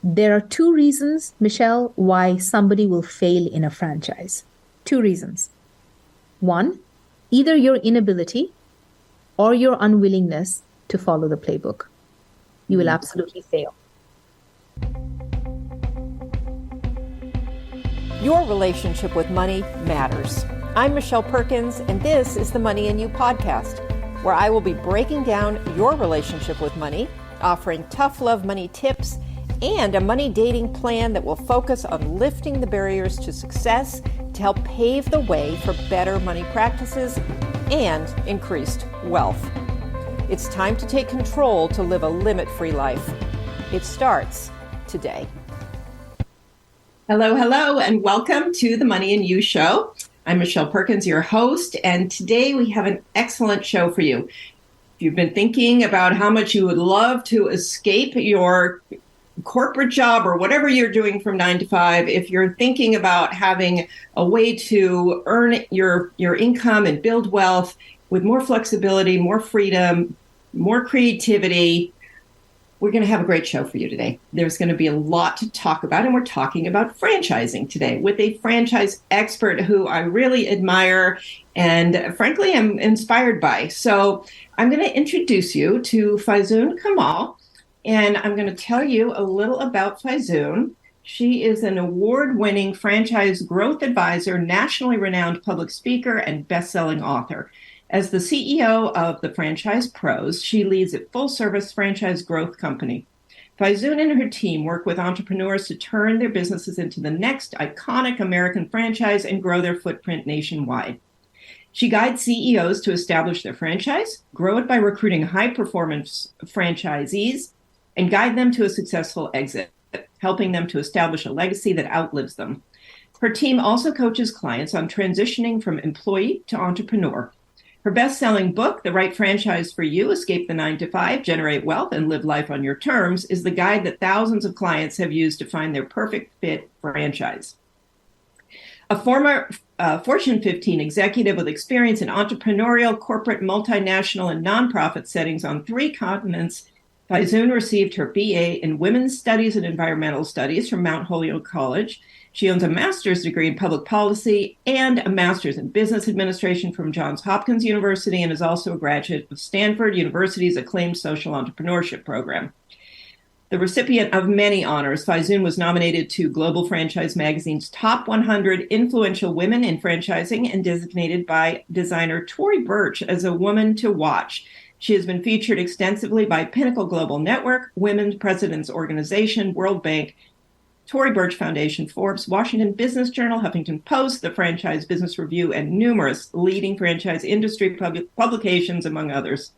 There are two reasons, Michelle, why somebody will fail in a franchise. Two reasons. One, either your inability or your unwillingness to follow the playbook. You will absolutely fail. Your relationship with money matters. I'm Michelle Perkins, and this is the Money and You podcast, where I will be breaking down your relationship with money, offering tough love money tips, and a money dating plan that will focus on lifting the barriers to success to help pave the way for better money practices and increased wealth. It's time to take control to live a limit-free life. It starts today. Hello, and welcome to the Money and You show. I'm Michelle Perkins, your host, and today we have an excellent show for you. If you've been thinking about how much you would love to escape your corporate job or whatever you're doing from 9 to 5, if you're thinking about having a way to earn your income and build wealth with more flexibility, more freedom, more creativity, we're going to have a great show for you today. There's going to be a lot to talk about, and we're talking about franchising today with a franchise expert who I really admire and frankly am inspired by. So I'm going to introduce you to Faizun Kamal, and I'm going to tell you a little about Faizun. She is an award-winning franchise growth advisor, nationally renowned public speaker, and best-selling author. As the CEO of the Franchise Pros, she leads a full-service franchise growth company. Faizun and her team work with entrepreneurs to turn their businesses into the next iconic American franchise and grow their footprint nationwide. She guides CEOs to establish their franchise, grow it by recruiting high-performance franchisees, and guide them to a successful exit, helping them to establish a legacy that outlives them. Her team also coaches clients on transitioning from employee to entrepreneur. Her best-selling book, The Right Franchise for You, Escape the 9 to 5, Generate Wealth, and Live Life on Your Terms, is the guide that thousands of clients have used to find their perfect fit franchise. A former Fortune 15 executive with experience in entrepreneurial, corporate, multinational, and nonprofit settings on 3 continents, Faizun received her BA in Women's Studies and Environmental Studies from Mount Holyoke College. She owns a master's degree in public policy and a master's in business administration from Johns Hopkins University, and is also a graduate of Stanford University's acclaimed social entrepreneurship program. The recipient of many honors, Faizun was nominated to Global Franchise Magazine's Top 100 Influential Women in Franchising and designated by designer Tory Burch as a woman to watch. She has been featured extensively by Pinnacle Global Network, Women's Presidents Organization, World Bank, Tory Burch Foundation, Forbes, Washington Business Journal, Huffington Post, the Franchise Business Review, and numerous leading franchise industry publications, among others.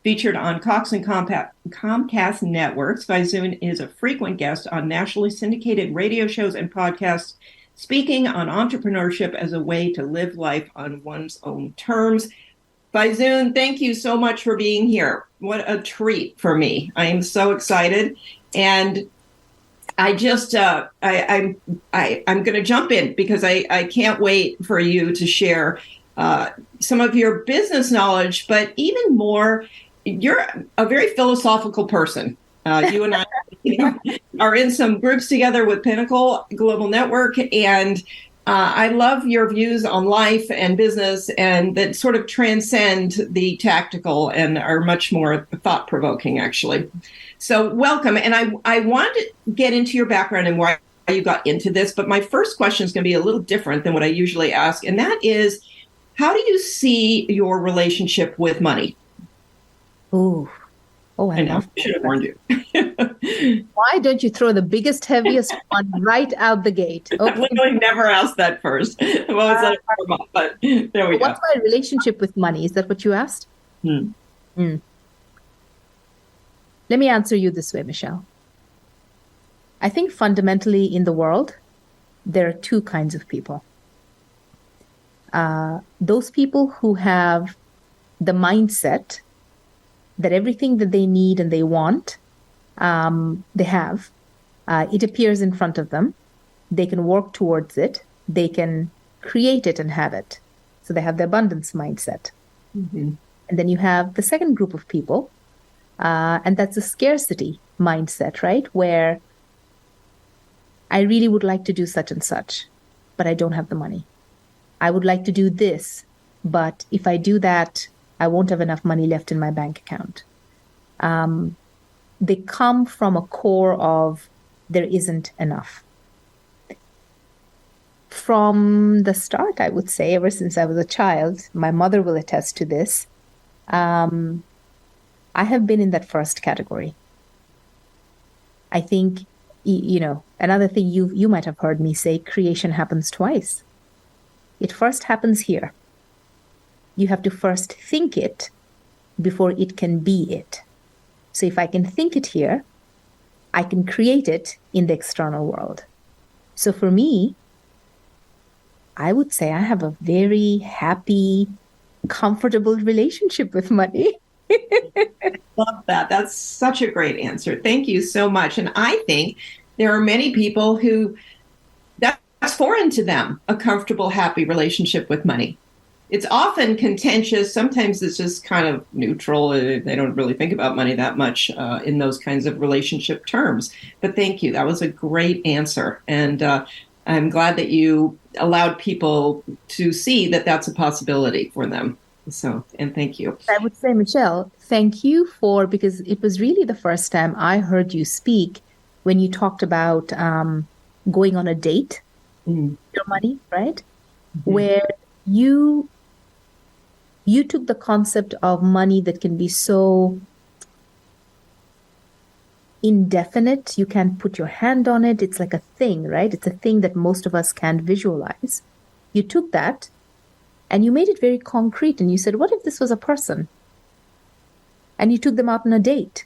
Featured on Cox and Comcast networks, Faizun is a frequent guest on nationally syndicated radio shows and podcasts, speaking on entrepreneurship as a way to live life on one's own terms. Faizun, thank you so much for being here. What a treat for me. I am so excited. And I just, I'm going to jump in because I can't wait for you to share some of your business knowledge, but even more, you're a very philosophical person. You and I are in some groups together with Pinnacle Global Network, and I love your views on life and business, and that sort of transcend the tactical and are much more thought-provoking, actually. So welcome. And I want to get into your background and why you got into this, but my first question is going to be a little different than what I usually ask, and that is, how do you see your relationship with money? Oh, I know. I should have warned you. Why don't you throw the biggest, heaviest one right out the gate? Okay. I literally never asked that first. But there we go. What's my relationship with money? Is that what you asked? Let me answer you this way, Michelle. I think fundamentally in the world, there are 2 kinds of people. Those people who have the mindset that everything that they need and they want, they have. It appears in front of them. They can work towards it. They can create it and have it. So they have the abundance mindset. Mm-hmm. And then you have the second group of people, and that's a scarcity mindset, right? Where I really would like to do such and such, but I don't have the money. I would like to do this, but if I do that, I won't have enough money left in my bank account. They come from a core of there isn't enough. From the start, I would say, ever since I was a child, my mother will attest to this. I have been in that first category. I think, another thing you might have heard me say, creation happens twice. It first happens here. You have to first think it before it can be it. So if I can think it here, I can create it in the external world. So for me, I would say I have a very happy, comfortable relationship with money. Love that. That's such a great answer. Thank you so much. And I think there are many people who that's foreign to them, a comfortable, happy relationship with money. It's often contentious. Sometimes it's just kind of neutral. They don't really think about money that much in those kinds of relationship terms. But thank you. That was a great answer. And I'm glad that you allowed people to see that that's a possibility for them. So, and thank you. I would say, Michelle, thank you because it was really the first time I heard you speak when you talked about going on a date, your money, right? Mm-hmm. Where you took the concept of money that can be so indefinite. You can't put your hand on it. It's like a thing, right? It's a thing that most of us can't visualize. You took that and you made it very concrete. And you said, what if this was a person? And you took them out on a date.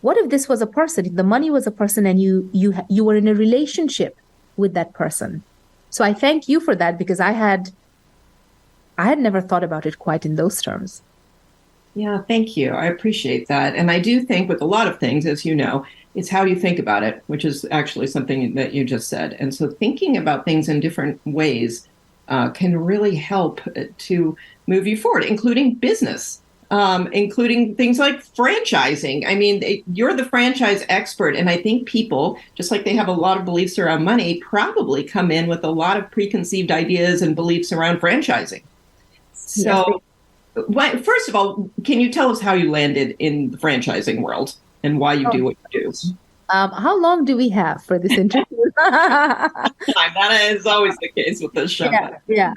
What if this was a person? If the money was a person and you were in a relationship with that person. So I thank you for that because I had never thought about it quite in those terms. Yeah, thank you. I appreciate that. And I do think with a lot of things, as you know, it's how you think about it, which is actually something that you just said. And so thinking about things in different ways can really help to move you forward, including business, including things like franchising. I mean, you're the franchise expert. And I think people, just like they have a lot of beliefs around money, probably come in with a lot of preconceived ideas and beliefs around franchising. So first of all, can you tell us how you landed in the franchising world and why you do what you do? How long do we have for this interview? That is always the case with this show. Yeah.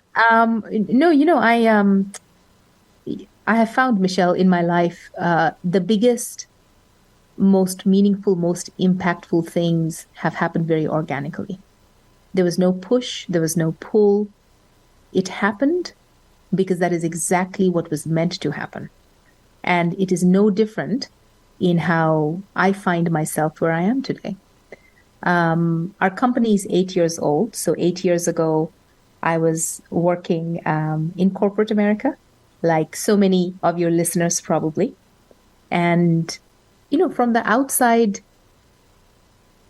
I have found, Michelle, in my life, the biggest, most meaningful, most impactful things have happened very organically. There was no push. There was no pull. It happened because that is exactly what was meant to happen. And it is no different in how I find myself where I am today. Our company is 8 years old. So 8 years ago, I was working in corporate America, like so many of your listeners probably. And, from the outside,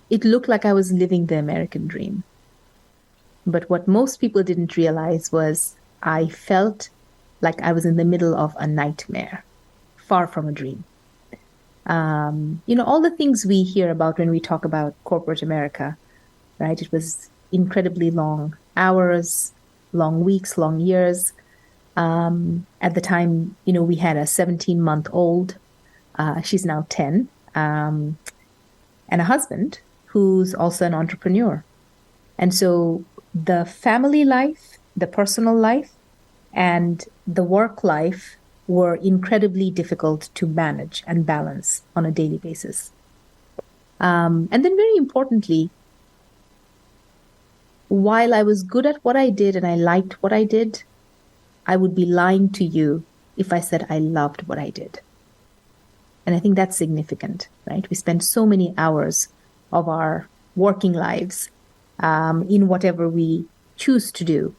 it looked like I was living the American dream. But what most people didn't realize was I felt like I was in the middle of a nightmare, far from a dream. All the things we hear about when we talk about corporate America, right? It was incredibly long hours, long weeks, long years. At the time, we had a 17-month-old. She's now 10, and a husband who's also an entrepreneur. And so the family life, the personal life, and the work life were incredibly difficult to manage and balance on a daily basis. And then very importantly, while I was good at what I did and I liked what I did, I would be lying to you if I said I loved what I did. And I think that's significant, right? We spend so many hours of our working lives in whatever we choose to do.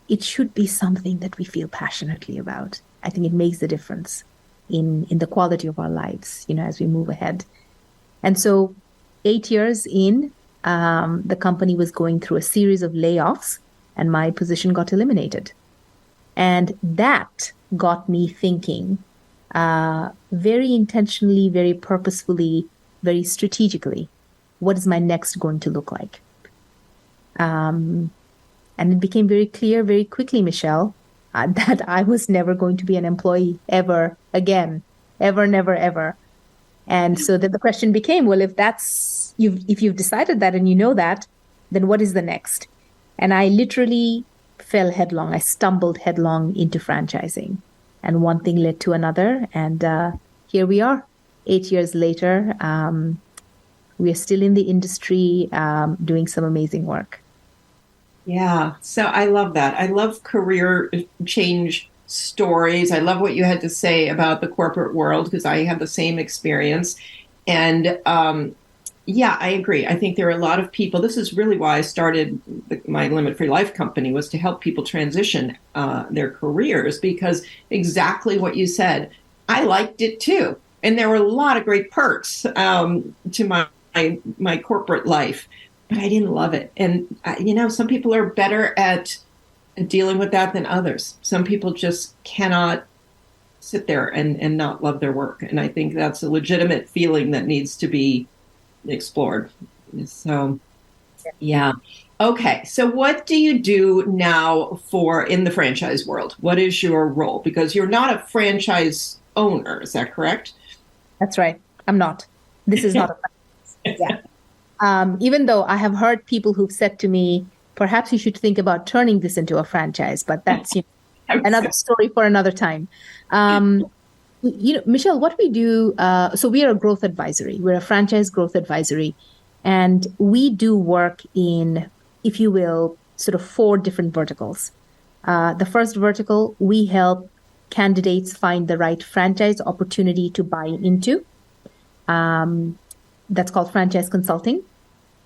It should be something that we feel passionately about. I think it makes the difference in the quality of our lives, as we move ahead. And so 8 years in, the company was going through a series of layoffs and my position got eliminated. And that got me thinking very intentionally, very purposefully, very strategically what is my next going to look like? And it became very clear very quickly, Michelle, that I was never going to be an employee ever again, ever, never, ever. And so then the question became, well, if you've decided that and you know that, then what is the next? And I literally fell headlong. I stumbled headlong into franchising, and one thing led to another. And here we are, 8 years later. We are still in the industry, doing some amazing work. Yeah. So I love that. I love career change stories. I love what you had to say about the corporate world, because I had the same experience. And yeah, I agree. I think there are a lot of people. This is really why I started my Limit Free Life company, was to help people transition their careers, because exactly what you said, I liked it too. And there were a lot of great perks to my corporate life, but I didn't love it. And, some people are better at dealing with that than others. Some people just cannot sit there and not love their work. And I think that's a legitimate feeling that needs to be explored. So, yeah. Okay. So what do you do now in the franchise world? What is your role? Because you're not a franchise owner. Is that correct? That's right. I'm not. This is not a franchise. Yeah. Even though I have heard people who've said to me, perhaps you should think about turning this into a franchise, but that's another story for another time. Michelle, what we do, so we are a growth advisory. We're a franchise growth advisory, and we do work in, if you will, sort of 4 different verticals. The first vertical, we help candidates find the right franchise opportunity to buy into. That's called franchise consulting.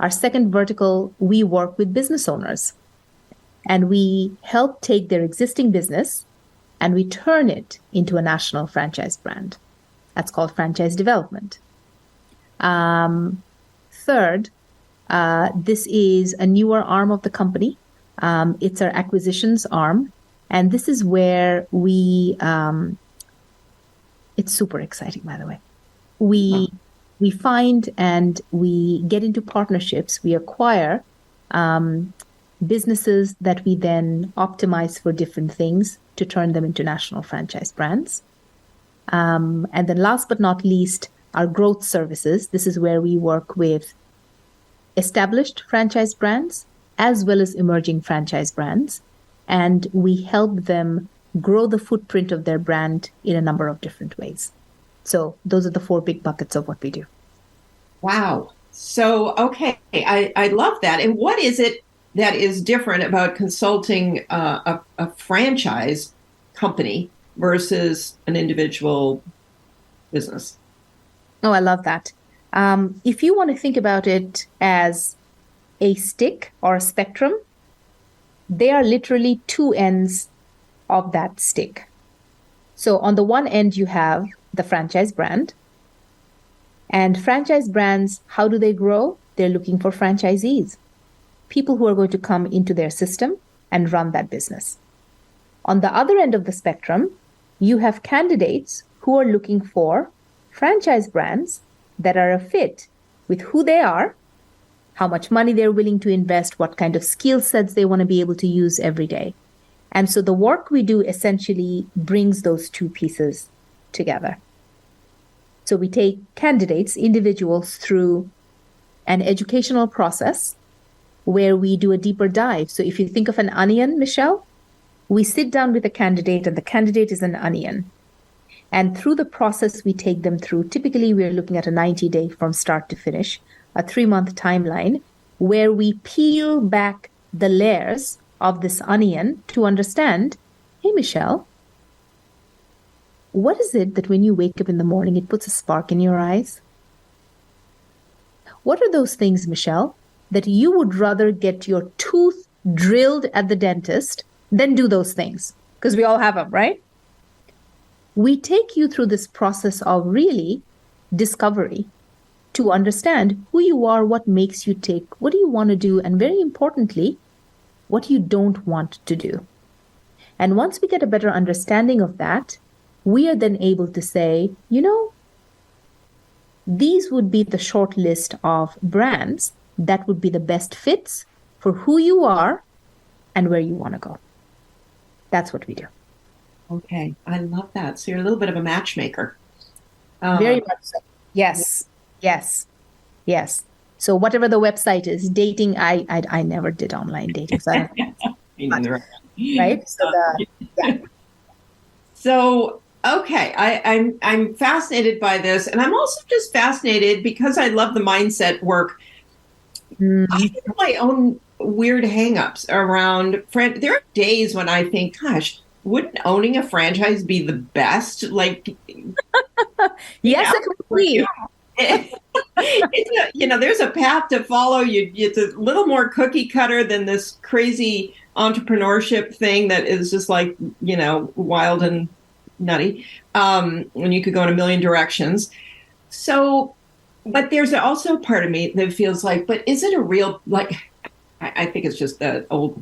Our second vertical, we work with business owners, and we help take their existing business and we turn it into a national franchise brand. That's called franchise development. Third, this is a newer arm of the company. It's our acquisitions arm. And this is where it's super exciting, by the way. We find and we get into partnerships. We acquire businesses that we then optimize for different things to turn them into national franchise brands. And then last but not least, our growth services. This is where we work with established franchise brands as well as emerging franchise brands. And we help them grow the footprint of their brand in a number of different ways. So those are the 4 big buckets of what we do. Wow. So, okay. I love that. And what is it that is different about consulting a franchise company versus an individual business? Oh, I love that. If you want to think about it as a stick or a spectrum, they are literally 2 ends of that stick. So on the one end, you have the franchise brand. And franchise brands, how do they grow? They're looking for franchisees, people who are going to come into their system and run that business. On the other end of the spectrum, you have candidates who are looking for franchise brands that are a fit with who they are, how much money they're willing to invest, what kind of skill sets they want to be able to use every day. And so the work we do essentially brings those 2 pieces together. So we take candidates, individuals, through an educational process where we do a deeper dive. So if you think of an onion, Michelle, we sit down with a candidate and the candidate is an onion. And through the process we take them through, typically we're looking at a 90-day from start to finish, a 3-month timeline, where we peel back the layers of this onion to understand, hey, Michelle, what is it that when you wake up in the morning, it puts a spark in your eyes? What are those things, Michelle, that you would rather get your tooth drilled at the dentist than do those things? Because we all have them, right? We take you through this process of really discovery to understand who you are, what makes you tick, what do you want to do, and very importantly, what you don't want to do. And once we get a better understanding of that, we are then able to say, these would be the short list of brands that would be the best fits for who you are and where you want to go. That's what we do. Okay, I love that. So you're a little bit of a matchmaker. Very much so. Yes, yes, yes. So whatever the website is, dating, I never did online dating. So I don't, right? So yeah. So okay, I'm fascinated by this, and I'm also just fascinated because I love the mindset work. I have my own weird hangups around there are days when I think, gosh, wouldn't owning a franchise be the best? Like, yes, it would be. There's a path to follow. It's a little more cookie cutter than this crazy entrepreneurship thing that is just like, wild and nutty. When you could go in a million directions. So, but there's also part of me that feels like, but is it a real, like, I think it's just the old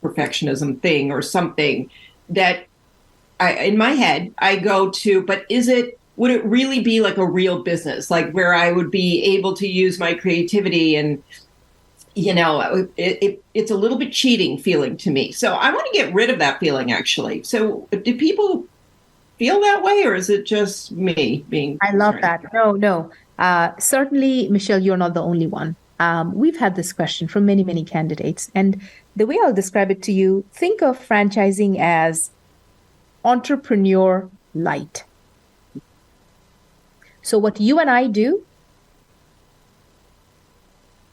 perfectionism thing or something that in my head, I go to, but would it really be like a real business, like where I would be able to use my creativity and, it's a little bit cheating feeling to me. So I want to get rid of that feeling, actually. So do people feel that way, or is it just me being? I love that. No. Certainly, Michelle, you're not the only one. We've had this question from many, many candidates. And the way I'll describe it to you, think of franchising as entrepreneur light. So what you and I do,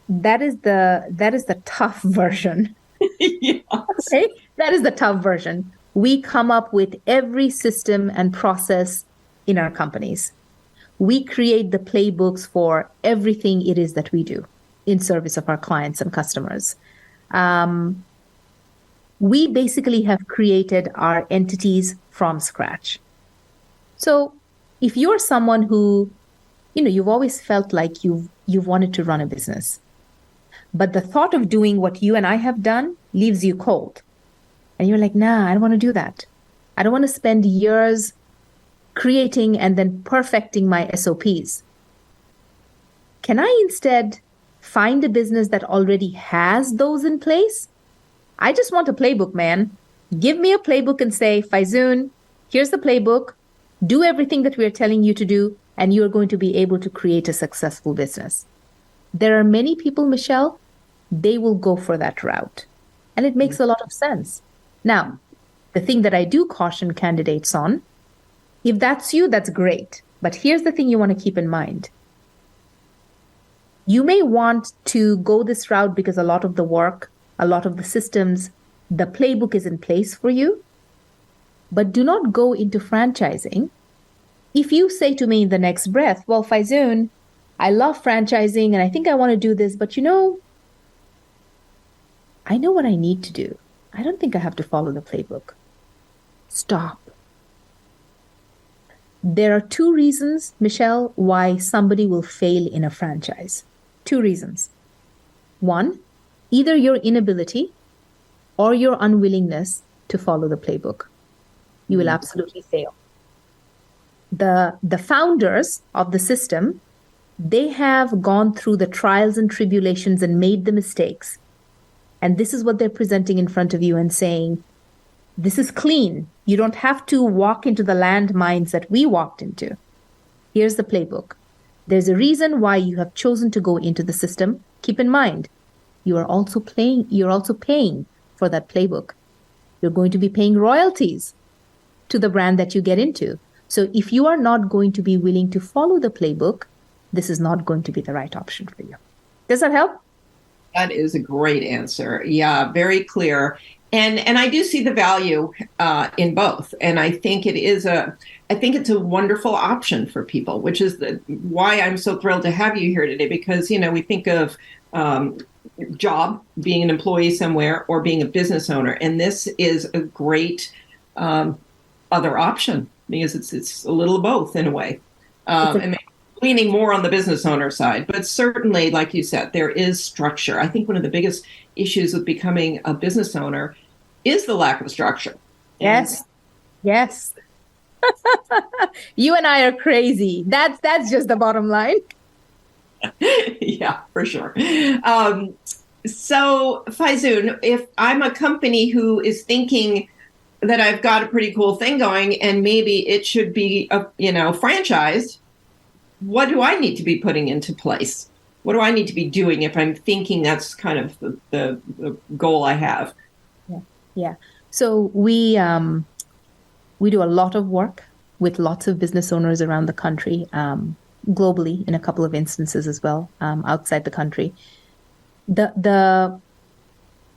that is the tough version. Yes. Okay? That is the tough version. We come up with every system and process in our companies. We create the playbooks for everything it is that we do in service of our clients and customers. We basically have created our entities from scratch. So if you're someone who, you've always felt like you've wanted to run a business, but the thought of doing what you and I have done leaves you cold. And you're like, nah, I don't want to do that. I don't want to spend years creating and then perfecting my SOPs. Can I instead find a business that already has those in place? I just want a playbook, man. Give me a playbook and say, Faizun, here's the playbook. Do everything that we're telling you to do, and you're going to be able to create a successful business. There are many people, Michelle, they will go for that route. And it makes a lot of sense. Now, the thing that I do caution candidates on, if that's you, that's great. But here's the thing you want to keep in mind. You may want to go this route because a lot of the work, a lot of the systems, the playbook is in place for you. But do not go into franchising if you say to me in the next breath, well, Faizun, I love franchising and I think I want to do this, but I know what I need to do. I don't think I have to follow the playbook. Stop. There are 2 reasons, Michelle, why somebody will fail in a franchise. 2 reasons. 1, either your inability or your unwillingness to follow the playbook. You will absolutely fail. The founders of the system, they have gone through the trials and tribulations and made the mistakes. And this is what they're presenting in front of you and saying, this is clean. You don't have to walk into the landmines that we walked into. Here's the playbook. There's a reason why you have chosen to go into the system. Keep in mind, you're also paying for that playbook. You're going to be paying royalties to the brand that you get into. So if you are not going to be willing to follow the playbook, this is not going to be the right option for you. Does that help? That is a great answer. Yeah, very clear. And I do see the value in both. And I think it's a wonderful option for people, which is why I'm so thrilled to have you here today, because, we think of job, being an employee somewhere, or being a business owner. And this is a great other option because it's a little of both in a way. And leaning more on the business owner side. But certainly, like you said, there is structure. I think one of the biggest issues with becoming a business owner is the lack of structure. Yes. You and I are crazy. That's just the bottom line. Yeah, for sure. So, Faizun, if I'm a company who is thinking that I've got a pretty cool thing going and maybe it should be, franchised, what do I need to be putting into place? What do I need to be doing if I'm thinking that's kind of the goal I have? Yeah. So we do a lot of work with lots of business owners around the country, globally in a couple of instances as well, outside the country.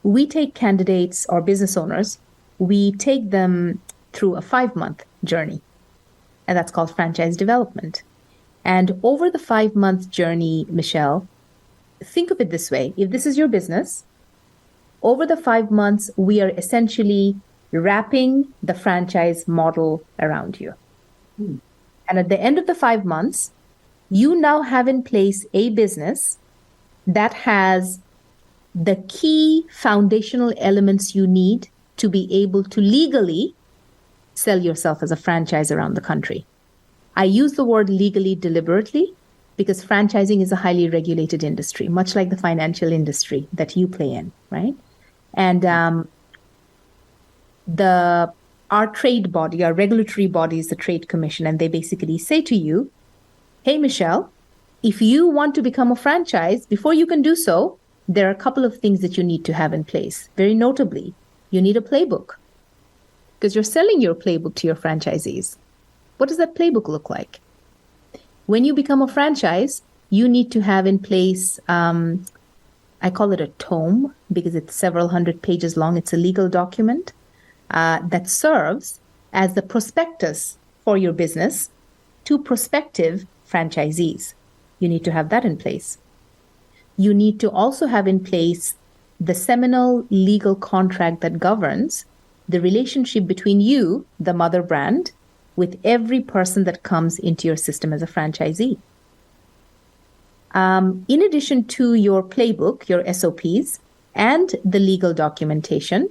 We take candidates or business owners, we take them through a 5-month journey, and that's called franchise development. And over the 5-month journey, Michelle, think of it this way. If this is your business, over the 5 months, we are essentially wrapping the franchise model around you. And at the end of the 5 months, you now have in place a business that has the key foundational elements you need to be able to legally sell yourself as a franchise around the country. I use the word legally deliberately because franchising is a highly regulated industry, much like the financial industry that you play in, right? And our trade body, our regulatory body is the Trade Commission, and they basically say to you, hey, Michelle, if you want to become a franchise, before you can do so, there are a couple of things that you need to have in place. Very notably, you need a playbook because you're selling your playbook to your franchisees. What does that playbook look like? When you become a franchise, you need to have in place, I call it a tome because it's several hundred pages long. It's a legal document that serves as the prospectus for your business to prospective franchisees. You need to have that in place. You need to also have in place the seminal legal contract that governs the relationship between you, the mother brand, with every person that comes into your system as a franchisee. In addition to your playbook, your SOPs, and the legal documentation,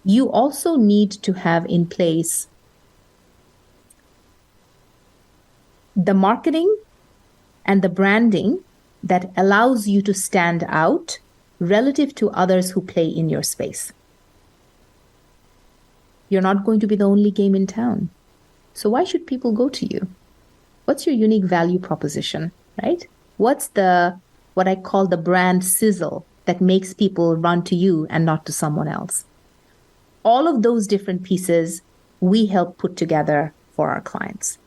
you also need to have in place the marketing and the branding that allows you to stand out relative to others who play in your space. You're not going to be the only game in town. So why should people go to you? What's your unique value proposition, right? What's what I call the brand sizzle that makes people run to you and not to someone else? All of those different pieces we help put together for our clients.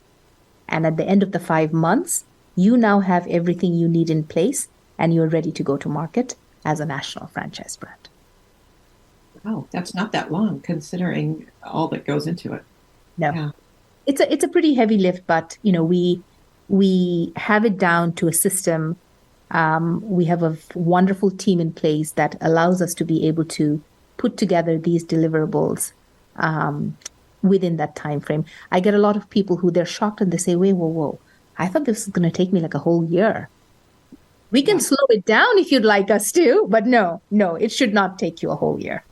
And at the end of the 5 months, you now have everything you need in place and you're ready to go to market as a national franchise brand. Wow, that's not that long considering all that goes into it. No. Yeah. It's a pretty heavy lift, but we have it down to a system. We have a wonderful team in place that allows us to be able to put together these deliverables within that time frame. I get a lot of people who they're shocked and they say, whoa, I thought this was going to take me like a whole year. We can slow it down if you'd like us to, but no, it should not take you a whole year.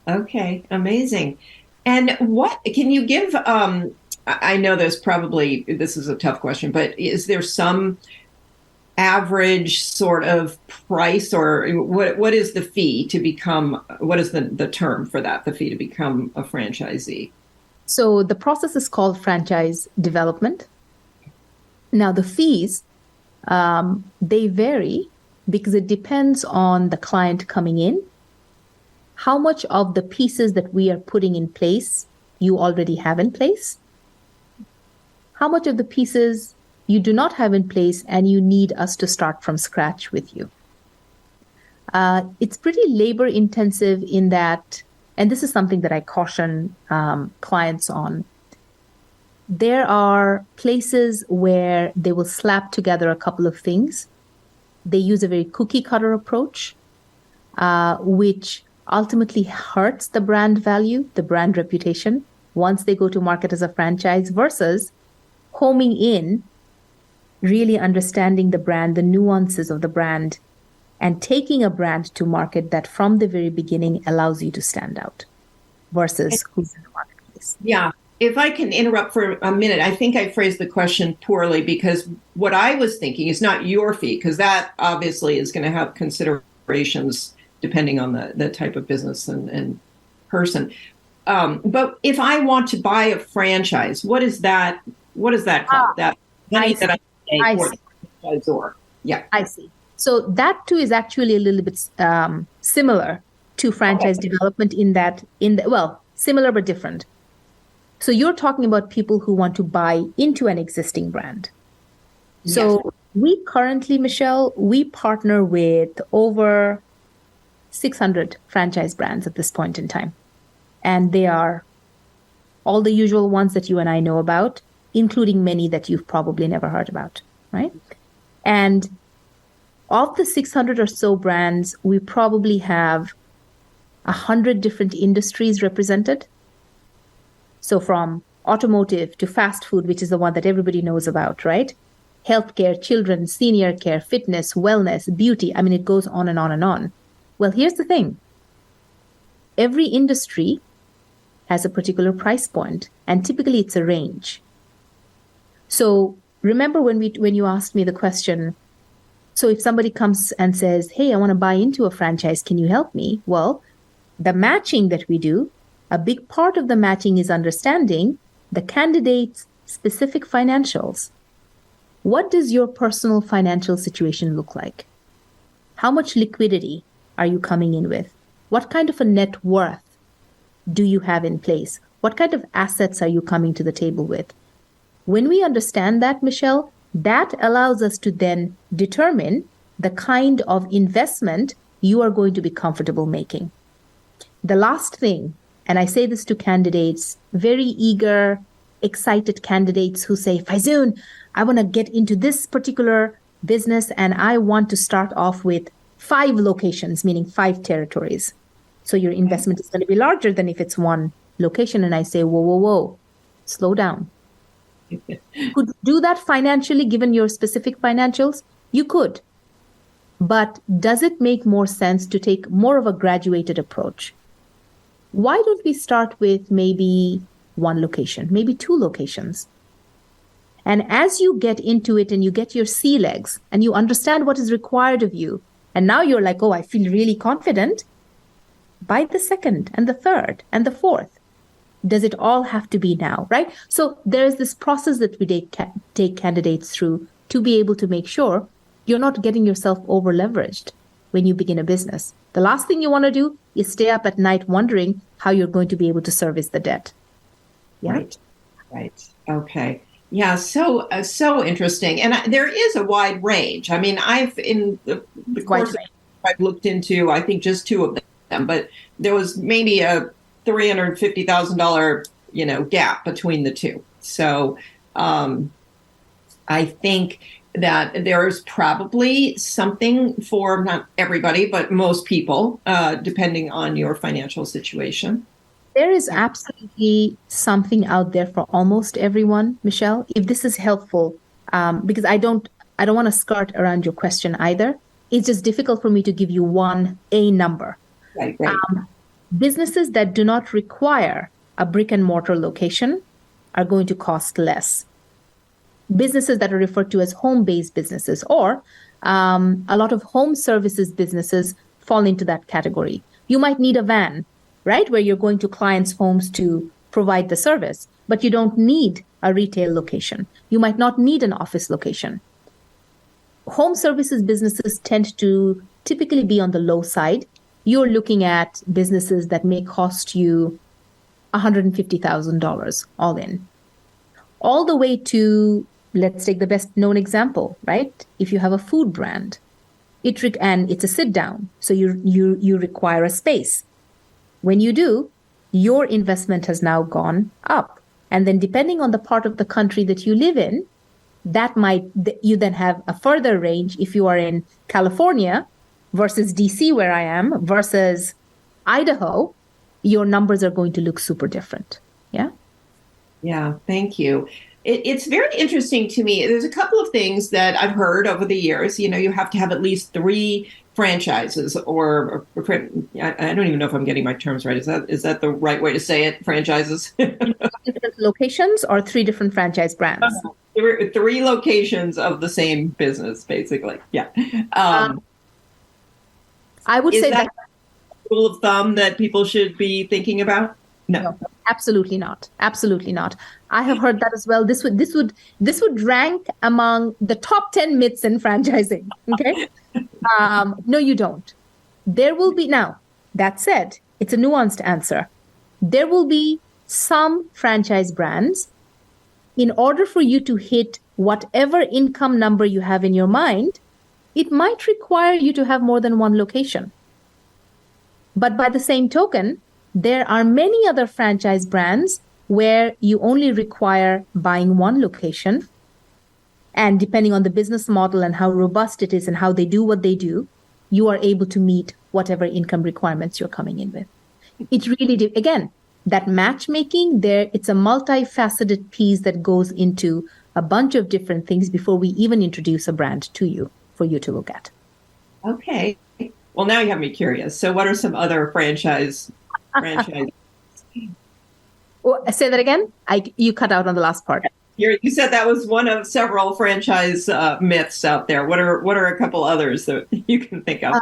Okay, amazing. And what can you give? I know this is a tough question, but is there some average sort of price, or what is the fee to become? What is the term for that? The fee to become a franchisee? So the process is called franchise development. Now the fees, they vary because it depends on the client coming in. How much of the pieces that we are putting in place you already have in place? How much of the pieces you do not have in place and you need us to start from scratch with you? It's pretty labor intensive in that, and this is something that I caution clients on. There are places where they will slap together a couple of things. They use a very cookie cutter approach, which ultimately hurts the brand value, the brand reputation, once they go to market as a franchise, versus homing in, really understanding the brand, the nuances of the brand, and taking a brand to market that from the very beginning allows you to stand out versus who's in the marketplace. Yeah. if I can interrupt for a minute, I think I phrased the question poorly, because what I was thinking is not your fee, because that obviously is going to have considerations depending on the type of business and person. But if I want to buy a franchise, what is that? What is that called? That money that I pay for the franchisor. Yeah, I see. So that too is actually a little bit similar to franchise development well, similar but different. So you're talking about people who want to buy into an existing brand. So yes. We currently, Michelle, we partner with over 600 franchise brands at this point in time. And they are all the usual ones that you and I know about, including many that you've probably never heard about, right? And of the 600 or so brands, we probably have 100 different industries represented. So from automotive to fast food, which is the one that everybody knows about, right? Healthcare, children, senior care, fitness, wellness, beauty. I mean, it goes on and on and on. Well, here's the thing. Every industry has a particular price point, and typically it's a range. So remember when you asked me the question, so if somebody comes and says, hey, I want to buy into a franchise, can you help me? Well, the matching that we do, a big part of the matching is understanding the candidate's specific financials. What does your personal financial situation look like? How much liquidity are you coming in with? What kind of a net worth do you have in place? What kind of assets are you coming to the table with? When we understand that, Michelle, that allows us to then determine the kind of investment you are going to be comfortable making. The last thing, and I say this to candidates, very eager, excited candidates who say, Faizun, I want to get into this particular business and I want to start off with 5 locations, meaning 5 territories. So your investment is going to be larger than if it's one location. And I say, whoa, slow down. Could you do that financially, given your specific financials? You could. But does it make more sense to take more of a graduated approach? Why don't we start with maybe 1 location, maybe 2 locations? And as you get into it and you get your sea legs and you understand what is required of you, and now you're like, oh, I feel really confident, buy the 2nd and the 3rd and the 4th. Does it all have to be now, right? So there's this process that we take candidates through to be able to make sure you're not getting yourself over leveraged when you begin a business. The last thing you want to do is stay up at night wondering how you're going to be able to service the debt. Yeah? Right. Okay. Yeah. So interesting. And there is a wide range. I mean, in the course I've looked into, I think just 2 of them, but there was maybe a $350,000, gap between the 2. So I think that there's probably something for not everybody, but most people, depending on your financial situation. There is absolutely something out there for almost everyone, Michelle. If this is helpful, because I don't want to skirt around your question either. It's just difficult for me to give you a number. Right. Businesses that do not require a brick and mortar location are going to cost less. Businesses that are referred to as home-based businesses, or a lot of home services businesses fall into that category. You might need a van, right, where you're going to clients' homes to provide the service, but you don't need a retail location. You might not need an office location. Home services businesses tend to typically be on the low side. You're looking at businesses that may cost you $150,000 all in. All the way to, let's take the best known example, right? If you have a food brand, and it's a sit down, so you require a space. When you do, your investment has now gone up. And then depending on the part of the country that you live in, you then have a further range. If you are in California versus DC, where I am, versus Idaho, your numbers are going to look super different. Yeah? Yeah, thank you. It's very interesting to me. There's a couple of things that I've heard over the years. You have to have at least 3 franchises I don't even know if I'm getting my terms right. Is that the right way to say it? Franchises? Different locations or three different franchise brands? Three locations of the same business, basically. Yeah. I would Is say that a rule of thumb that people should be thinking about? No. Absolutely not. Absolutely not. I have heard that as well. This would rank among the top 10 myths in franchising. Okay. No, you don't. There will be, now, that said, it's a nuanced answer. There will be some franchise brands, in order for you to hit whatever income number you have in your mind, it might require you to have more than one location. But by the same token, there are many other franchise brands where you only require buying one location. And depending on the business model and how robust it is and how they do what they do, you are able to meet whatever income requirements you're coming in with. It really, again, that matchmaking there, it's a multifaceted piece that goes into a bunch of different things before we even introduce a brand to you for you to look at. Okay. Well, now you have me curious. So what are some other franchise? Well, say that again. You cut out on the last part. You said that was one of several franchise myths out there. What are a couple others that you can think of?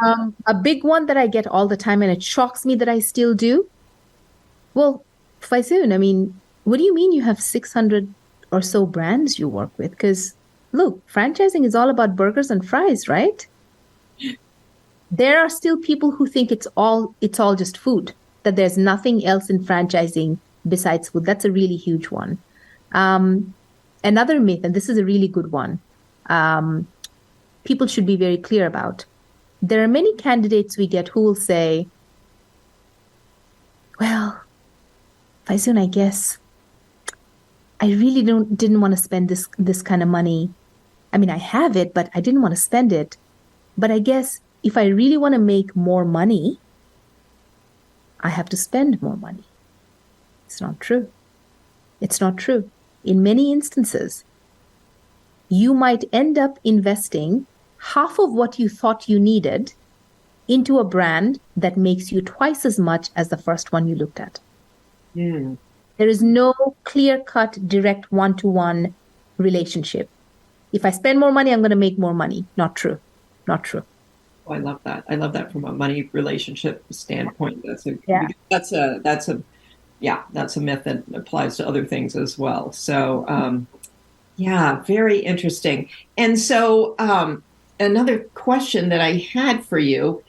A big one that I get all the time, and it shocks me that I still do. Well, Faizun, I mean, what do you mean you have 600 or so brands you work with? Because look, franchising is all about burgers and fries, right? There are still people who think it's all just food, that there's nothing else in franchising besides food. That's a really huge one. Another myth, and this is a really good one, people should be very clear about. There are many candidates we get who will say, well, Faizun, I guess I really didn't want to spend this kind of money. I mean, I have it, but I didn't want to spend it. But I guess if I really want to make more money, I have to spend more money. It's not true. It's not true. In many instances, you might end up investing half of what you thought you needed into a brand that makes you twice as much as the first one you looked at. Mm. There is no clear-cut, direct one-to-one relationship. If I spend more money, I'm going to make more money. Not true. Not true. Oh, I love that. I love that from a money relationship standpoint. That's a myth that applies to other things as well. So, very interesting. And so, another question that I had for you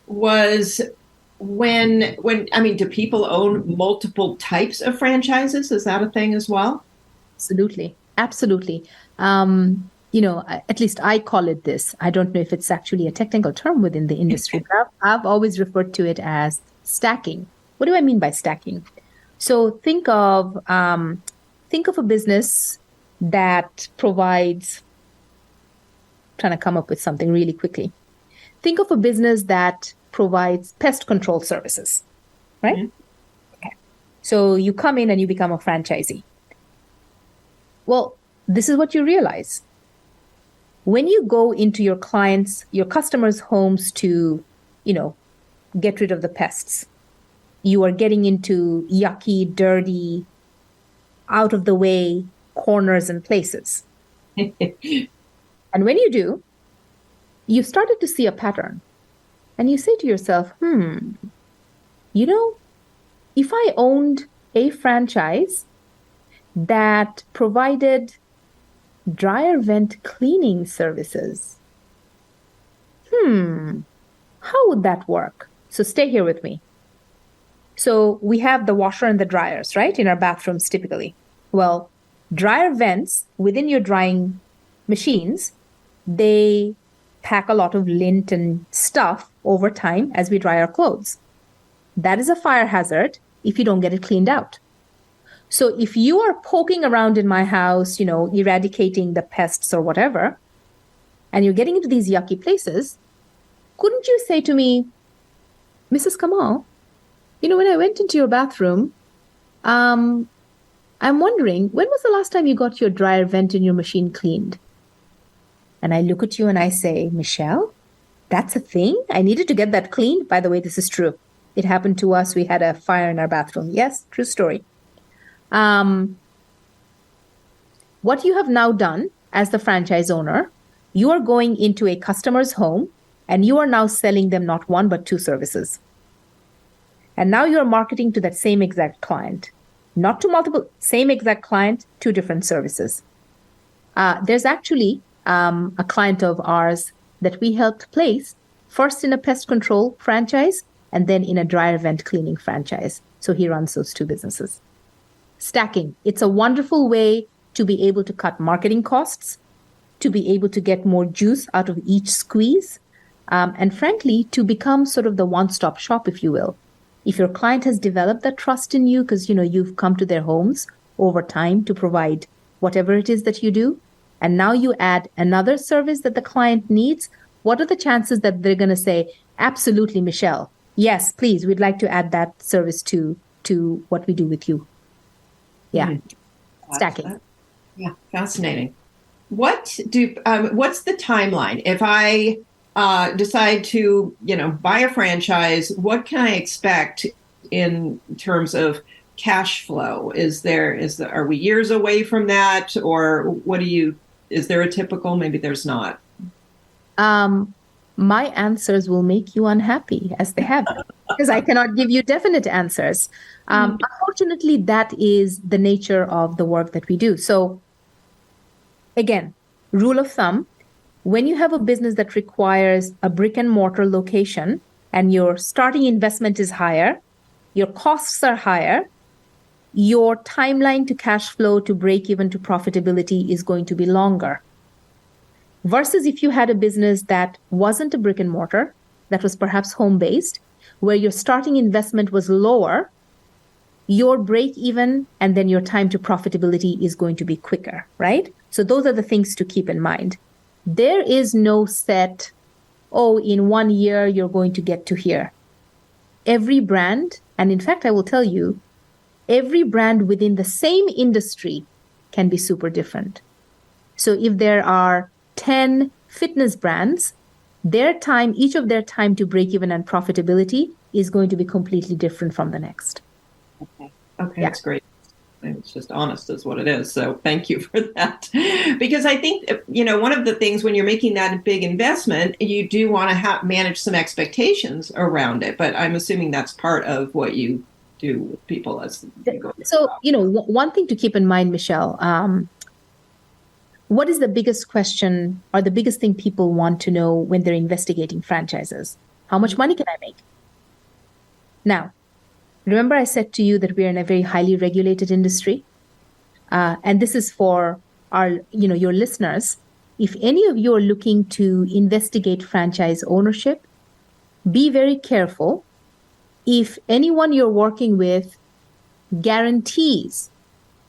was do people own multiple types of franchises? Is that a thing as well? Absolutely. Absolutely. At least I call it this. I don't know if it's actually a technical term within the industry, but I've always referred to it as stacking. What do I mean by stacking? So think of a business that provides, trying to come up with something really quickly. Think of a business that provides pest control services, right? Mm-hmm. Okay. So you come in and you become a franchisee. Well, this is what you realize. When you go into your customers' homes to, get rid of the pests, you are getting into yucky, dirty, out of the way corners and places. And when you do, you've started to see a pattern. And you say to yourself, if I owned a franchise that provided dryer vent cleaning services, how would that work? So stay here with me. So we have the washer and the dryers, right, in our bathrooms typically. Well, dryer vents within your drying machines, they pack a lot of lint and stuff over time as we dry our clothes. That is a fire hazard if you don't get it cleaned out. So if you are poking around in my house, eradicating the pests or whatever, and you're getting into these yucky places, couldn't you say to me, Mrs. Kamal, when I went into your bathroom, I'm wondering, when was the last time you got your dryer vent in your machine cleaned? And I look at you and I say, Michelle, that's a thing? I needed to get that cleaned. By the way, this is true. It happened to us. We had a fire in our bathroom. Yes, true story. What you have now done as the franchise owner, you are going into a customer's home and you are now selling them not one, but two services. And now you're marketing to that same exact client, not to multiple, same exact client, two different services. There's actually a client of ours that we helped place first in a pest control franchise and then in a dryer vent cleaning franchise. So he runs those two businesses. Stacking. It's a wonderful way to be able to cut marketing costs, to be able to get more juice out of each squeeze, and frankly, to become sort of the one-stop shop, if you will. If your client has developed that trust in you because, you've come to their homes over time to provide whatever it is that you do, and now you add another service that the client needs, what are the chances that they're going to say, absolutely, Michelle, yes, please, we'd like to add that service to what we do with you. Yeah. Stacking. Yeah, fascinating. What's the timeline? If I decide to, buy a franchise, what can I expect in terms of cash flow? Are we years away from that, or is there a typical? Maybe there's not. My answers will make you unhappy, as they have, because I cannot give you definite answers. Unfortunately, that is the nature of the work that we do. So again, rule of thumb, when you have a business that requires a brick and mortar location and your starting investment is higher, your costs are higher, your timeline to cash flow, to break even, to profitability is going to be longer. Versus if you had a business that wasn't a brick and mortar, that was perhaps home-based, where your starting investment was lower, your break even and then your time to profitability is going to be quicker, right? So those are the things to keep in mind. There is no set, in 1 year, you're going to get to here. Every brand, and in fact, I will tell you, every brand within the same industry can be super different. So if there are 10 fitness brands, each of their time to break even and profitability is going to be completely different from the next. Okay, yeah. That's great. It's just honest is what it is. So thank you for that. Because I think, one of the things when you're making that big investment, you do want to manage some expectations around it. But I'm assuming that's part of what you do with people as you go. So, one thing to keep in mind, Michelle, what is the biggest question or the biggest thing people want to know when they're investigating franchises? How much money can I make? Now, remember I said to you that we are in a very highly regulated industry. And this is for your listeners. If any of you are looking to investigate franchise ownership, be very careful. If anyone you're working with guarantees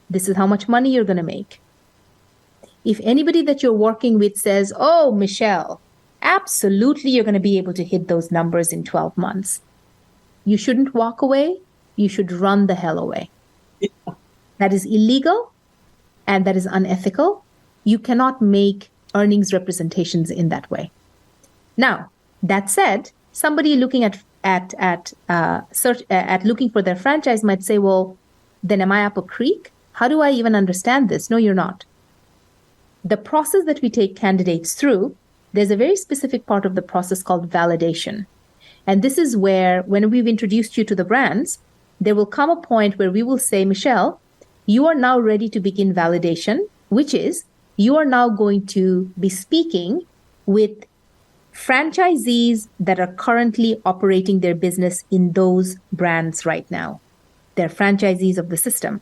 this is how much money you're going to make, if anybody that you're working with says, oh, Michelle, absolutely you're going to be able to hit those numbers in 12 months, you shouldn't walk away. You should run the hell away. Yeah. That is illegal and that is unethical. You cannot make earnings representations in that way. Now, that said, somebody looking at looking for their franchise might say, well, then am I up a creek? How do I even understand this? No, you're not. The process that we take candidates through, there's a very specific part of the process called validation. And this is where, when we've introduced you to the brands, there will come a point where we will say, Michelle, you are now ready to begin validation, which is you are now going to be speaking with franchisees that are currently operating their business in those brands right now. They're franchisees of the system.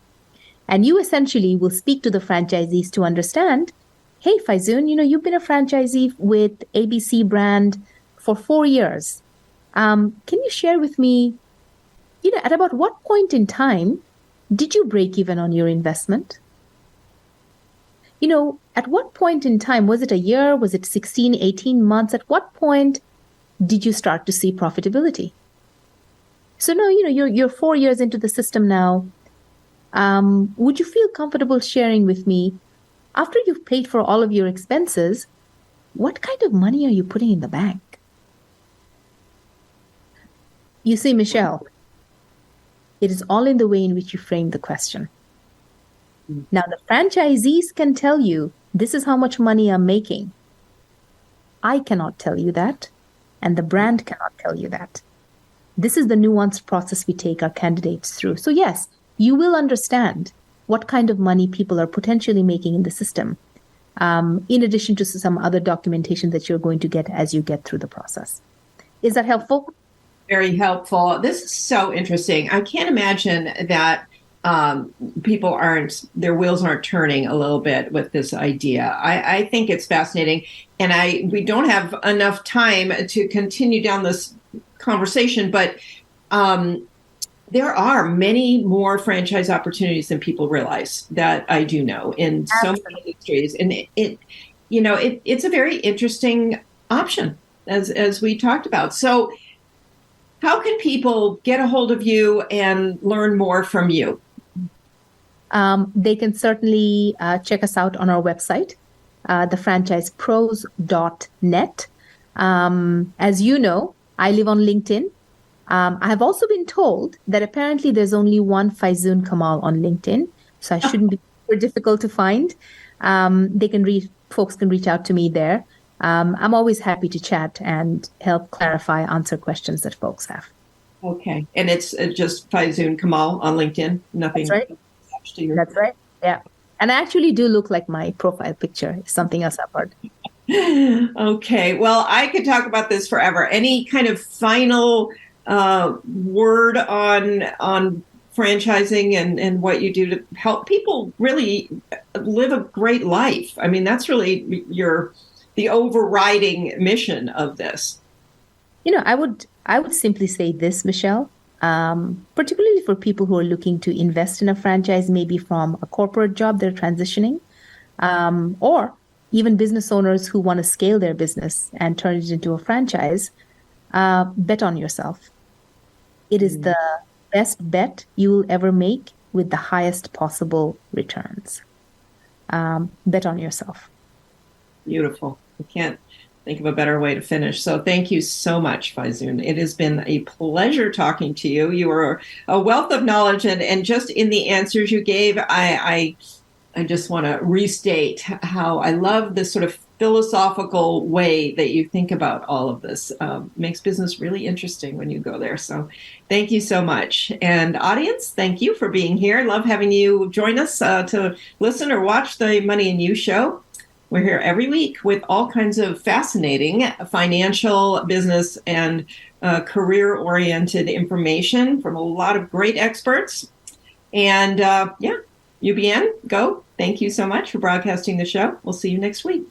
And you essentially will speak to the franchisees to understand, hey, Faizun, you've been a franchisee with ABC brand for 4 years. Can you share with me, at about what point in time did you break even on your investment? At what point in time, was it a year? Was it 16, 18 months? At what point did you start to see profitability? So now, you're 4 years into the system now. Would you feel comfortable sharing with me, after you've paid for all of your expenses, what kind of money are you putting in the bank? You see, Michelle, it is all in the way in which you frame the question. Now, the franchisees can tell you, this is how much money I'm making. I cannot tell you that, and the brand cannot tell you that. This is the nuanced process we take our candidates through. So yes, you will understand what kind of money people are potentially making in the system, in addition to some other documentation that you're going to get as you get through the process. Is that helpful? Very helpful. This is so interesting. I can't imagine that people their wheels aren't turning a little bit with this idea. I think it's fascinating. And we don't have enough time to continue down this conversation, but there are many more franchise opportunities than people realize, that I do know, in so many industries. And it's a very interesting option, as we talked about. So how can people get a hold of you and learn more from you? They can certainly check us out on our website, thefranchisepros.net. As you know, I live on LinkedIn. I have also been told that apparently there's only one Faizun Kamal on LinkedIn, so I shouldn't be super difficult to find. Folks can reach out to me there. I'm always happy to chat and help clarify, answer questions that folks have. Okay. And it's just Faizun Kamal on LinkedIn? Nothing. That's right. That's right. Yeah. And I actually do look like my profile picture. Something else I've heard. Okay. Well, I could talk about this forever. Any kind of final word on franchising and what you do to help people really live a great life? I mean, that's really the overriding mission of this. I would simply say this, Michelle. Particularly for people who are looking to invest in a franchise, maybe from a corporate job they're transitioning, or even business owners who want to scale their business and turn it into a franchise, bet on yourself. It is the best bet you will ever make with the highest possible returns. Bet on yourself. Beautiful. I can't think of a better way to finish. So thank you so much, Faizun. It has been a pleasure talking to you. You are a wealth of knowledge, and just in the answers you gave, I just want to restate how I love this sort of philosophical way that you think about all of this. Makes business really interesting when you go there. So thank you so much. And audience, thank you for being here. Love having you join us to listen or watch the Money and You show. We're here every week with all kinds of fascinating financial, business, and career-oriented information from a lot of great experts. And UBN, go. Thank you so much for broadcasting the show. We'll see you next week.